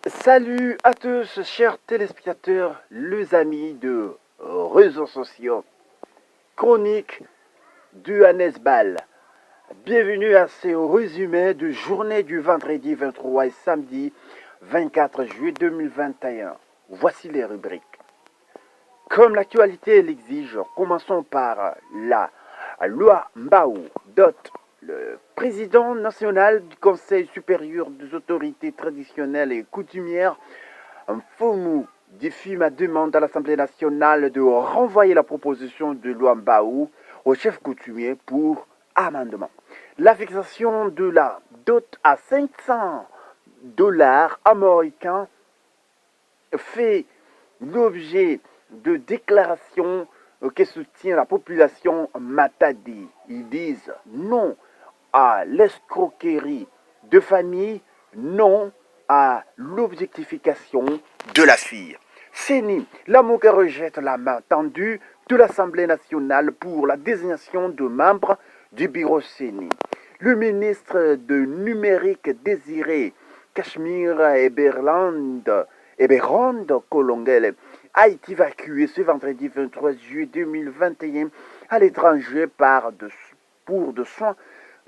Salut à tous, chers téléspectateurs, les amis de réseaux sociaux, chronique du Hannes Ball. Bienvenue à ce résumé de journée du vendredi 23 et samedi 24 juillet 2021. Voici les rubriques. Comme l'actualité l'exige, commençons par la loi Mbao. Le président national du Conseil supérieur des autorités traditionnelles et coutumières, Mfumu, défie ma demande à l'Assemblée nationale de renvoyer la proposition de loi Mbao au chef coutumier pour amendement. La fixation de la dot à 500 dollars américains fait l'objet de déclarations que soutient la population Matadi. Ils disent non à l'escroquerie de famille, non à l'objectification de la fille. CENI, l'AMOCA rejette la main tendue de l'Assemblée nationale pour la désignation de membres du bureau CENI. Le ministre de numérique Désiré Cachemire Eberland Kolongele a été évacué ce vendredi 23 juillet 2021 à l'étranger pour de soins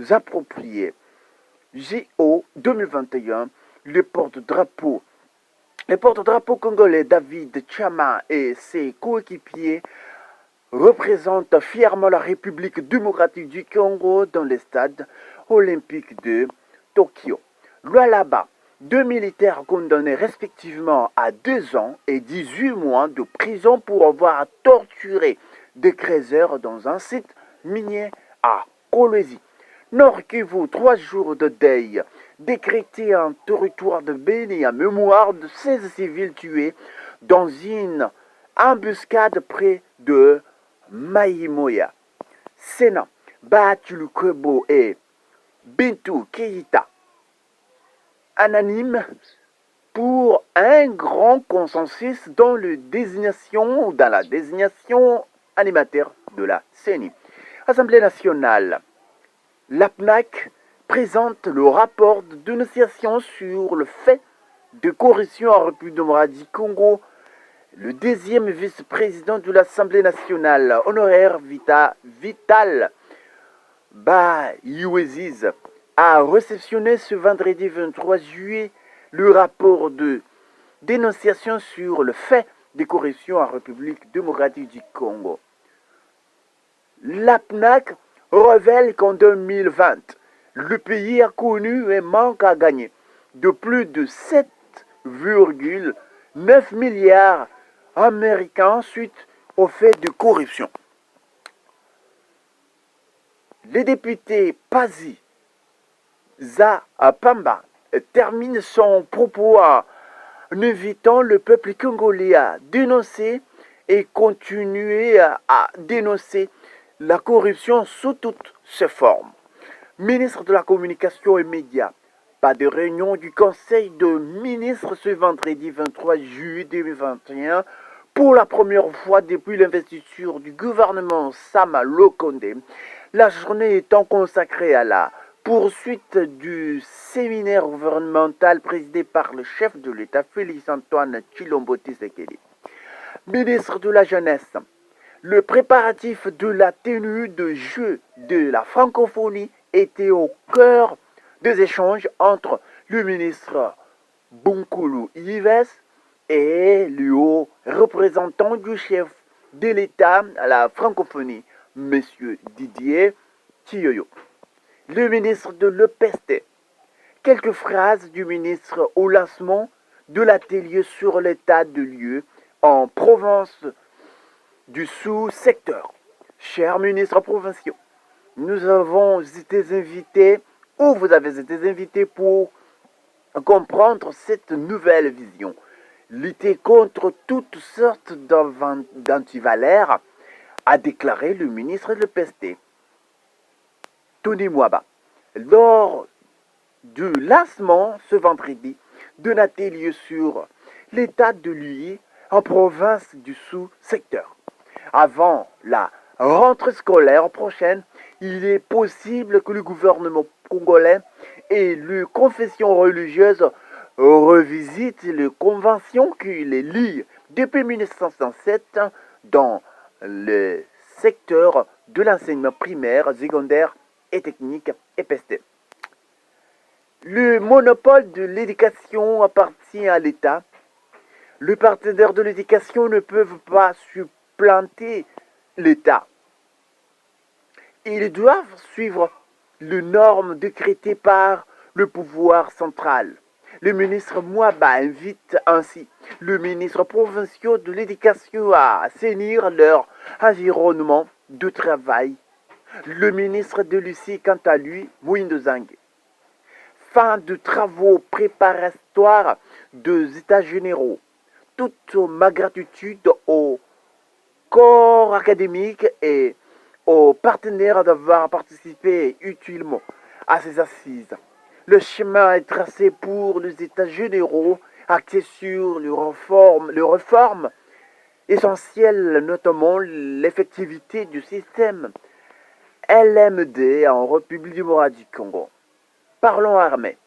appropriés. JO 2021, le porte-drapeau congolais David Chama et ses coéquipiers représentent fièrement la République démocratique du Congo dans les stades olympiques de Tokyo. Lualaba, deux militaires condamnés respectivement à 2 ans et 18 mois de prison pour avoir torturé des creuseurs dans un site minier à Kolwezi. Nord Kivu, 3 jours de deuil décrété en territoire de Béni en mémoire de 16 civils tués dans une embuscade près de Maïmoya. Sénat, Baatulukwebo et Bintou Keïta, anonyme pour un grand consensus dans la désignation animateur de la CENI. Assemblée nationale, l'APNAC présente le rapport de dénonciation sur le fait de corruption en République démocratique du Congo. Le deuxième vice-président de l'Assemblée nationale, honoraire Vital Bayoueziz, a réceptionné ce vendredi 23 juillet le rapport de dénonciation sur le fait de corruption en République démocratique du Congo. L'APNAC révèle qu'en 2020, le pays a connu un manque à gagner de plus de 7,9 milliards américains suite au fait de corruption. Le député Pazi Pamba termine son propos en invitant le peuple congolais à dénoncer et continuer à dénoncer la corruption sous toutes ses formes. Ministre de la Communication et Médias, pas de réunion du Conseil de ministres ce vendredi 23 juillet 2021 pour la première fois depuis l'investiture du gouvernement Sama Lokonde. La journée étant consacrée à la poursuite du séminaire gouvernemental présidé par le chef de l'État Félix-Antoine Tshilombo Tshisekedi. Ministre de la Jeunesse, le préparatif de la tenue de jeux de la francophonie était au cœur des échanges entre le ministre Bunkulu Yves et le haut représentant du chef de l'État à la francophonie, M. Didier Tiyoyo. Le ministre de l'EPST. Quelques phrases du ministre au lancement de l'atelier sur l'état de lieu en province du sous-secteur. Chers ministres provinciaux, nous avons été invités, ou vous avez été invités pour comprendre cette nouvelle vision. Lutter contre toutes sortes d'antivaleurs, a déclaré le ministre de l'EPST, Tony Mwaba, lors du lancement ce vendredi d'un atelier sur l'état de lieu en province du sous-secteur. Avant la rentrée scolaire prochaine, il est possible que le gouvernement congolais et les confessions religieuses revisite les conventions qui les lient depuis 1967 dans le secteur de l'enseignement primaire, secondaire et technique EPST. Le monopole de l'éducation appartient à l'État. Les partenaires de l'éducation ne peuvent pas supplanter l'État. Ils doivent suivre les normes décrétées par le pouvoir central. Le ministre Mouaba invite ainsi les ministres provinciaux de l'éducation à assainir leur environnement de travail. Le ministre de Lucie, quant à lui, Mouindo Zang. Fin de travaux préparatoires des États généraux. Toute ma gratitude au corps académique et aux partenaires d'avoir participé utilement à ces assises. Le chemin est tracé pour les États généraux axés sur les réformes essentielles, notamment l'effectivité du système LMD en République démocratique du Congo. Parlons armée.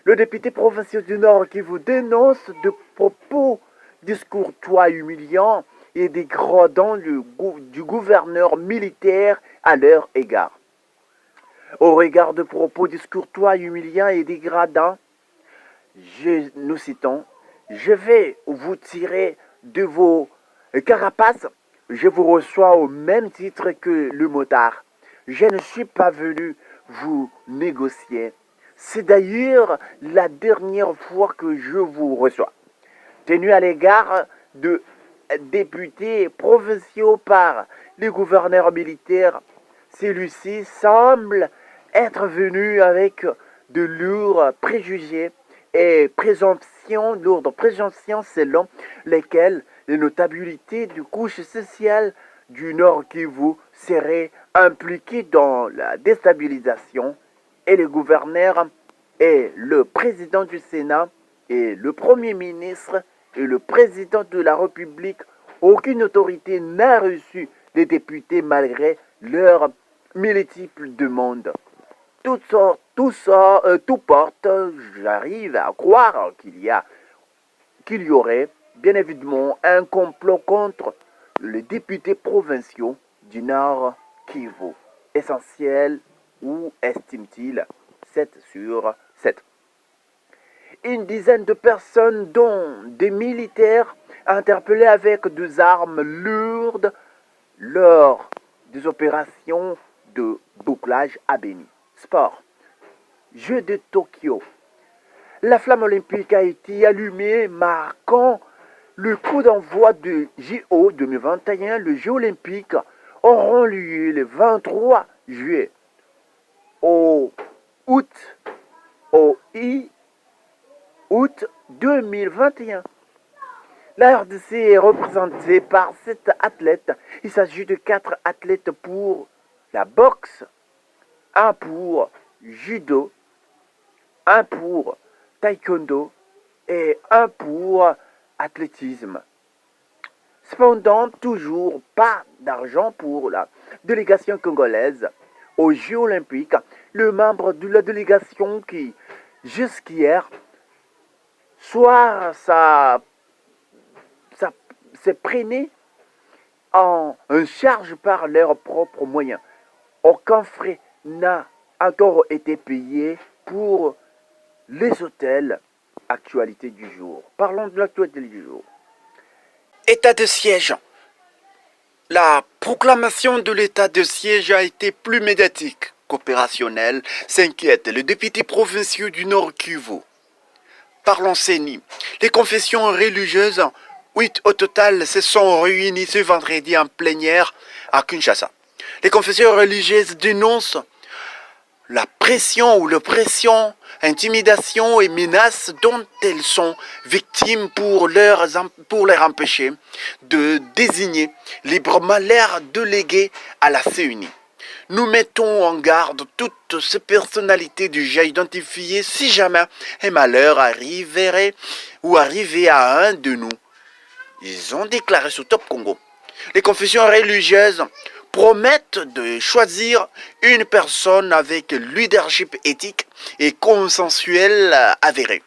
Le député provincial du Nord qui vous dénonce de propos discourtois humiliants et dégradant du gouverneur militaire à leur égard. Au regard de propos discourtois, humiliants et dégradants, nous citons, je vais vous tirer de vos carapaces, je vous reçois au même titre que le motard. Je ne suis pas venu vous négocier. C'est d'ailleurs la dernière fois que je vous reçois. Tenu à l'égard de députés provinciaux par les gouverneurs militaires, celui-ci semble être venu avec de lourds préjugés et lourdes présomptions selon lesquelles les notabilités du couche sociale du Nord Kivu seraient impliquées dans la déstabilisation et le gouverneur et le président du Sénat et le Premier ministre et le président de la République, aucune autorité n'a reçu les députés malgré leurs multiples demandes. Tout porte, j'arrive à croire qu'il y aurait bien évidemment un complot contre les députés provinciaux du Nord Kivu. Essentiel ou estime-t-il 7 sur 7. Une dizaine de personnes, dont des militaires, interpellés avec des armes lourdes lors des opérations de bouclage à Beni. Sport. Jeux de Tokyo. La flamme olympique a été allumée, marquant le coup d'envoi de JO 2021. Les Jeux olympiques auront lieu le 23 juillet au août 2021. La RDC est représentée par 7 athlètes. Il s'agit de 4 athlètes pour la boxe, 1 pour judo, 1 pour taekwondo et 1 pour athlétisme. Cependant, toujours pas d'argent pour la délégation congolaise aux Jeux olympiques. Le membre de la délégation qui, jusqu'hier, s'est prenait en charge par leurs propres moyens. Aucun frais n'a encore été payé pour les hôtels. Actualité du jour. Parlons de l'actualité du jour. État de siège. La proclamation de l'état de siège a été plus médiatique qu'opérationnelle, s'inquiète le député provincial du Nord Kivu. Parlons CENI. Les confessions religieuses, 8 au total, se sont réunies ce vendredi en plénière à Kinshasa. Les confessions religieuses dénoncent la pression ou l'oppression, intimidation et menaces dont elles sont victimes pour leur empêcher de désigner librement leurs délégués à la CENI. Nous mettons en garde toutes ces personnalités déjà identifiées si jamais un malheur arrivait à un de nous. Ils ont déclaré sur Top Congo. Les confessions religieuses promettent de choisir une personne avec leadership éthique et consensuel avéré.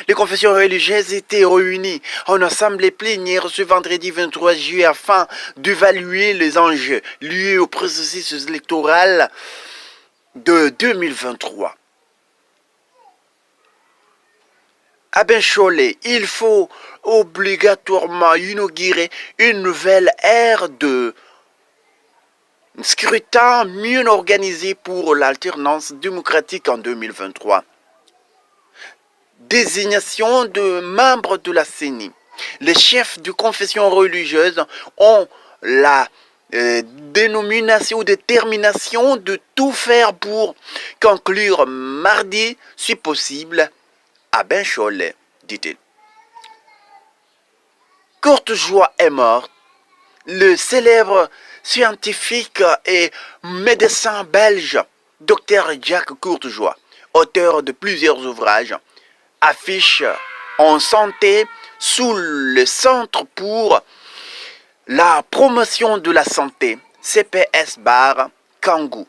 Les confessions religieuses étaient réunies en assemblée plénière ce vendredi 23 juillet afin d'évaluer les enjeux liés au processus électoral de 2023. À Bencholet, il faut obligatoirement inaugurer une nouvelle ère de scrutin mieux organisé pour l'alternance démocratique en 2023. Désignation de membres de la CENI. Les chefs de confession religieuse ont la détermination de tout faire pour conclure mardi, si possible, à Bencholet, dit-il. Courtejoie est mort. Le célèbre scientifique et médecin belge, Dr Jacques Courtejoie, auteur de plusieurs ouvrages, affiche en santé sous le Centre pour la promotion de la santé, CPS Kangou,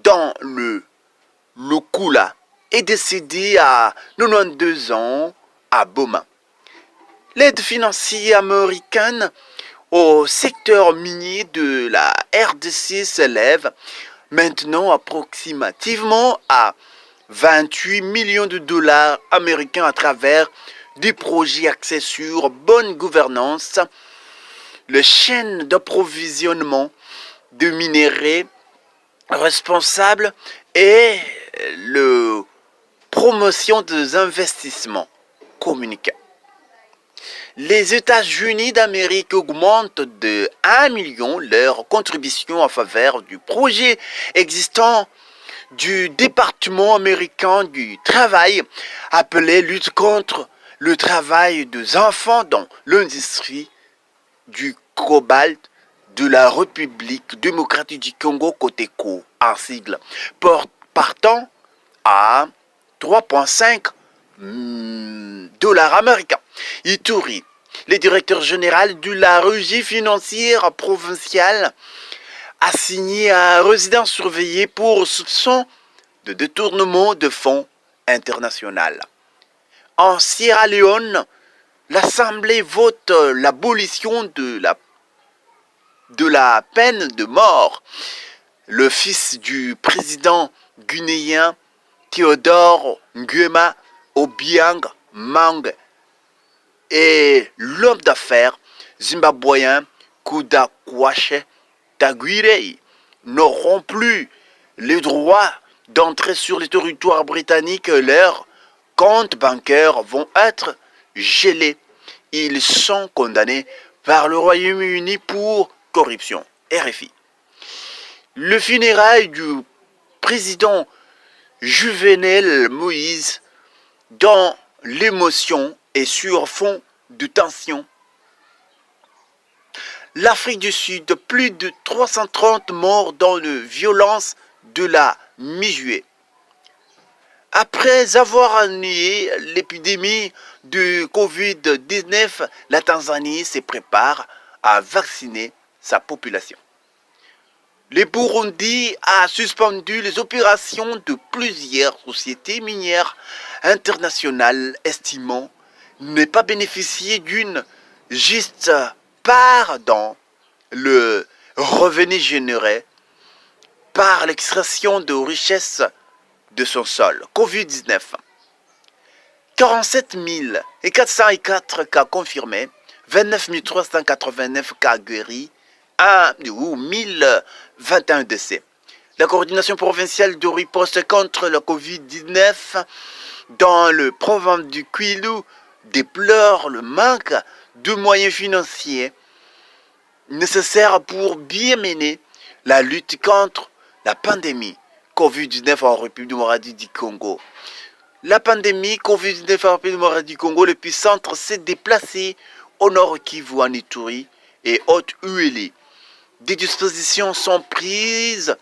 dans le Lukula, est décédé à 92 ans à Boma. L'aide financière américaine au secteur minier de la RDC s'élève maintenant approximativement à 28 millions de dollars américains à travers des projets axés sur bonne gouvernance, les chaînes d'approvisionnement de minerais responsables et la promotion des investissements communicants. Les États-Unis d'Amérique augmentent de 1 million leur contribution en faveur du projet existant du département américain du travail appelé lutte contre le travail des enfants dans l'industrie du cobalt de la République démocratique du Congo Coteco en sigle, partant à 3,5 dollars américains. Ituri, le directeur général de la régie financière provinciale, a signé un résident surveillé pour soupçon de détournement de fonds internationaux. En Sierra Leone, l'Assemblée vote l'abolition de la peine de mort. Le fils du président guinéen Théodore Nguema Obiang Mang et l'homme d'affaires zimbabwéen Kudakwache Taguirei n'auront plus le droit d'entrer sur le territoire britannique. Leurs comptes bancaires vont être gelés. Ils sont condamnés par le Royaume-Uni pour corruption. RFI. Le funérail du président Juvenel Moïse dans l'émotion et sur fond de tension. L'Afrique du Sud, plus de 330 morts dans les violences de la mi-juillet. Après avoir nié l'épidémie de Covid-19, la Tanzanie se prépare à vacciner sa population. Le Burundi a suspendu les opérations de plusieurs sociétés minières internationales, estimant ne pas bénéficier d'une juste part dans le revenu généré par l'extraction de richesses de son sol. Covid-19. 47 404 cas confirmés, 29 389 cas guéris, 1021 décès. La coordination provinciale de riposte contre le Covid-19 dans le province du Kwilu déplore le manque de moyens financiers nécessaires pour bien mener la lutte contre la pandémie Covid-19 en République démocratique du Congo. La pandémie Covid-19 en République démocratique du Congo, l'épicentre s'est déplacé au nord Kivu, en Ituri et Haute-Uélé. Des dispositions sont prises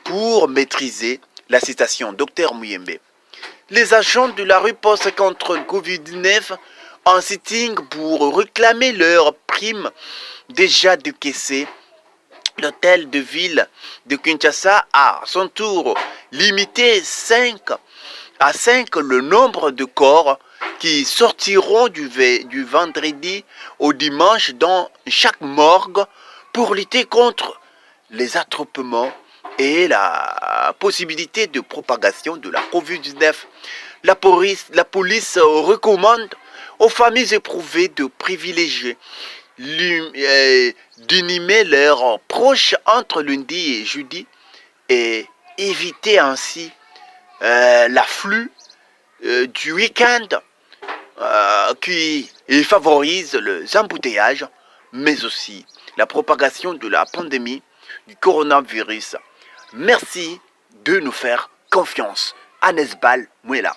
pour maîtriser la citation Dr Muyembe. Les agents de la riposte contre le Covid-19 en sitting pour réclamer leurs primes déjà décaissées. L'hôtel de ville de Kinshasa a à son tour limité à 5 le nombre de corps qui sortiront du vendredi au dimanche dans chaque morgue pour lutter contre les attroupements et la possibilité de propagation de la COVID-19. La police recommande aux familles éprouvées de privilégier d'inhumer leurs proches entre lundi et jeudi et éviter ainsi l'afflux du week-end qui favorise les embouteillages, mais aussi la propagation de la pandémie du coronavirus. Merci de nous faire confiance. Anesbal Mouela.